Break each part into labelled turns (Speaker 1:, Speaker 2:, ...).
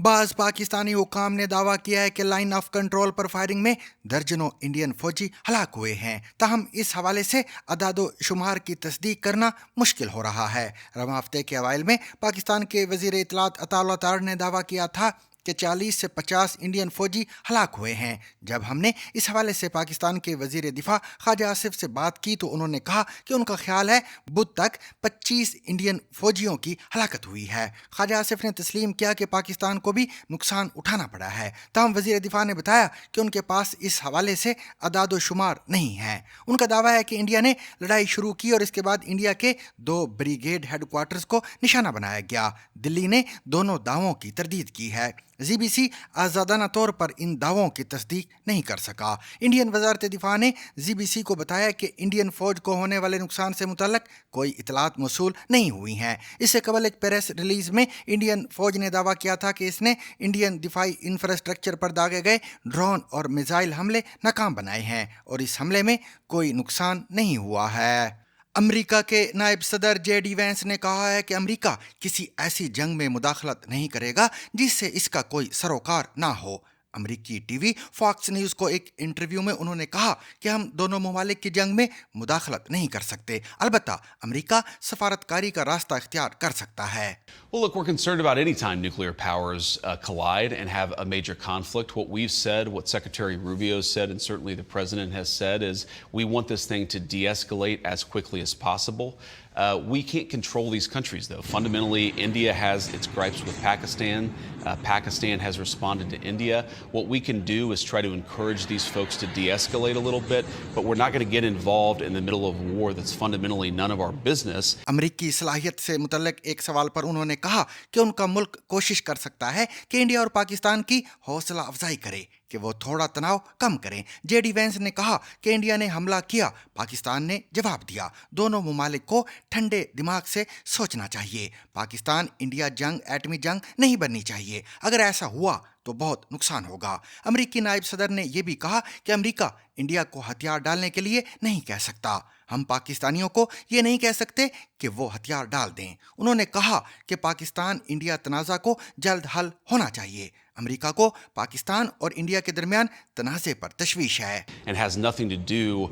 Speaker 1: बाज पाकिस्तानी हुकाम ने दावा किया है कि लाइन ऑफ कंट्रोल पर फायरिंग में दर्जनों इंडियन फौजी हलाक हुए हैं। ताहम इस हवाले से अदादो शुमार की तस्दीक करना मुश्किल हो रहा है। रवां हफ्ते के अवाइल में पाकिस्तान के वजीर इत्तलात अता तार ने दावा किया था कि 40 से 50 इंडियन फौजी हलाक हुए हैं। जब हमने इस हवाले से पाकिस्तान के वजीर दिफा ख्वाजा आसिफ से बात की तो उन्होंने कहा कि उनका ख्याल है बुध तक 25 इंडियन फौजियों की हलाकत हुई है। ख्वाजा आसिफ ने तस्लीम किया कि पाकिस्तान को भी नुकसान उठाना पड़ा है। ताहम वजीर दिफा ने बताया कि उनके पास इस हवाले से अदादो शुमार नहीं है। उनका दावा है कि इंडिया ने लड़ाई शुरू की और इसके बाद इंडिया के 2 ब्रिगेड हेडक्वार्टर्स को निशाना बनाया गया। दिल्ली ने दोनों दावों की तरदीद की है। जीबीसी आज़ादाना तौर पर इन दावों की तस्दीक नहीं कर सका। इंडियन वजारत दिफा ने जीबीसी को बताया कि इंडियन फौज को होने वाले नुकसान से मुतल्लक कोई इतलात मौसूल नहीं हुई हैं। इससे कबल एक प्रेस रिलीज में इंडियन फौज ने दावा किया था कि इसने इंडियन दिफाई इंफ्रास्ट्रक्चर पर दागे गए ड्रोन और मिसाइल हमले नाकाम बनाए हैं और इस हमले में कोई नुकसान नहीं हुआ है। अमेरिका के नायब सदर जेडी वैंस ने कहा है कि अमेरिका किसी ऐसी जंग में मुदाखलत नहीं करेगा जिससे इसका कोई सरोकार ना हो। अमेरिकी टीवी फॉक्स न्यूज़ को एक इंटरव्यू में उन्होंने कहा कि हम दोनों ममालिक की जंग में मुदाखलत नहीं कर सकते, अलबत्ता अमेरिका सफारतकारी का रास्ता इख्तियार कर सकता है।
Speaker 2: Well, look, we're concerned about any time nuclear powers collide and have a major conflict. What we've said, what Secretary Rubio said, and certainly the president has said, is we want this thing to de-escalate as quickly as possible. We can't control these countries, though. Fundamentally, India has its gripes with Pakistan. Pakistan has responded to India. What we can do is try to encourage these folks to de-escalate a little bit, but we're not going to get involved in the middle of war that's fundamentally none of our business.
Speaker 1: अमेरिकी सलाहियत से मुतल्लिक एक सवाल पर उन्होंने कहा कि उनका मुल्क कोशिश कर सकता है कि इंडिया और पाकिस्तान की हौसला अफजाई करे कि वो थोड़ा तनाव कम करें। जेडी वैंस ने कहा कि इंडिया ने हमला किया, पाकिस्तान ने जवाब दिया। दोनों ममालिक को ठंडे दिमाग से सोचना चाहिए। पाकिस्तान इंडिया जंग एटमी जंग नहीं बननी चाहिए। अगर ऐसा हुआ तो बहुत नुकसान होगा। अमेरिकी नायब सदर ने यह भी कहा कि अमेरिका इंडिया को हथियार डालने के लिए नहीं कह सकता। हम पाकिस्तानियों को ये नहीं कह सकते कि वो हथियार डाल दें। उन्होंने कहा कि पाकिस्तान इंडिया तनाज़ा को जल्द हल होना चाहिए। अमेरिका को पाकिस्तान और इंडिया के दरमियान तनाज़े पर तशवीश है।
Speaker 2: And has nothing to do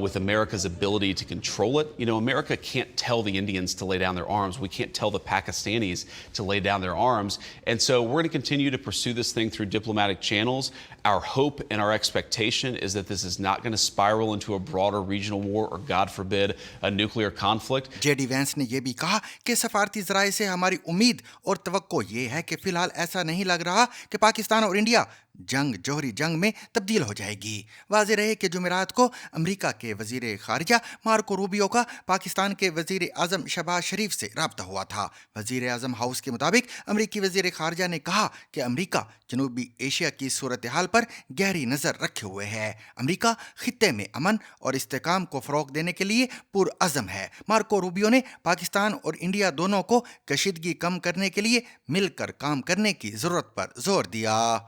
Speaker 2: with America's ability to control it. You know, America can't tell the Indians to lay down their arms. We can't tell the Pakistanis to lay down their arms. And so we're going to continue to pursue this thing through diplomatic channels. Our hope and our expectation is that this is not going to spiral into a broader regional war or, God forbid, a nuclear conflict.
Speaker 1: JD Vance ने यह भी कहा कि सफारती ज़राए से हमारी उम्मीद और तवक्को ये है कि फिलहाल ऐसा नहीं लग रहा कि पाकिस्तान और इंडिया जोहरी जंग में तब्दील हो जाएगी। वाज़ेह रहे कि जुमेरात को अमेरिका के वजीर खारिजा मार्को रूबियो का पाकिस्तान के वजीर आज़म शहबाज शरीफ से रब्ता हुआ था। वजीर आज़म हाउस के मुताबिक अमेरिकी वजीर खारिजा ने कहा कि अमेरिका जनूबी एशिया की सूरत हाल पर गहरी नज़र रखे हुए है। अमेरिका खित्ते में अमन और इस्तेकाम को फ़रोग़ देने के लिए पुरअज़म है। मार्को रूबियो ने पाकिस्तान और इंडिया दोनों को कशीदगी कम करने के लिए मिलकर काम करने की ज़रूरत पर जोर दिया।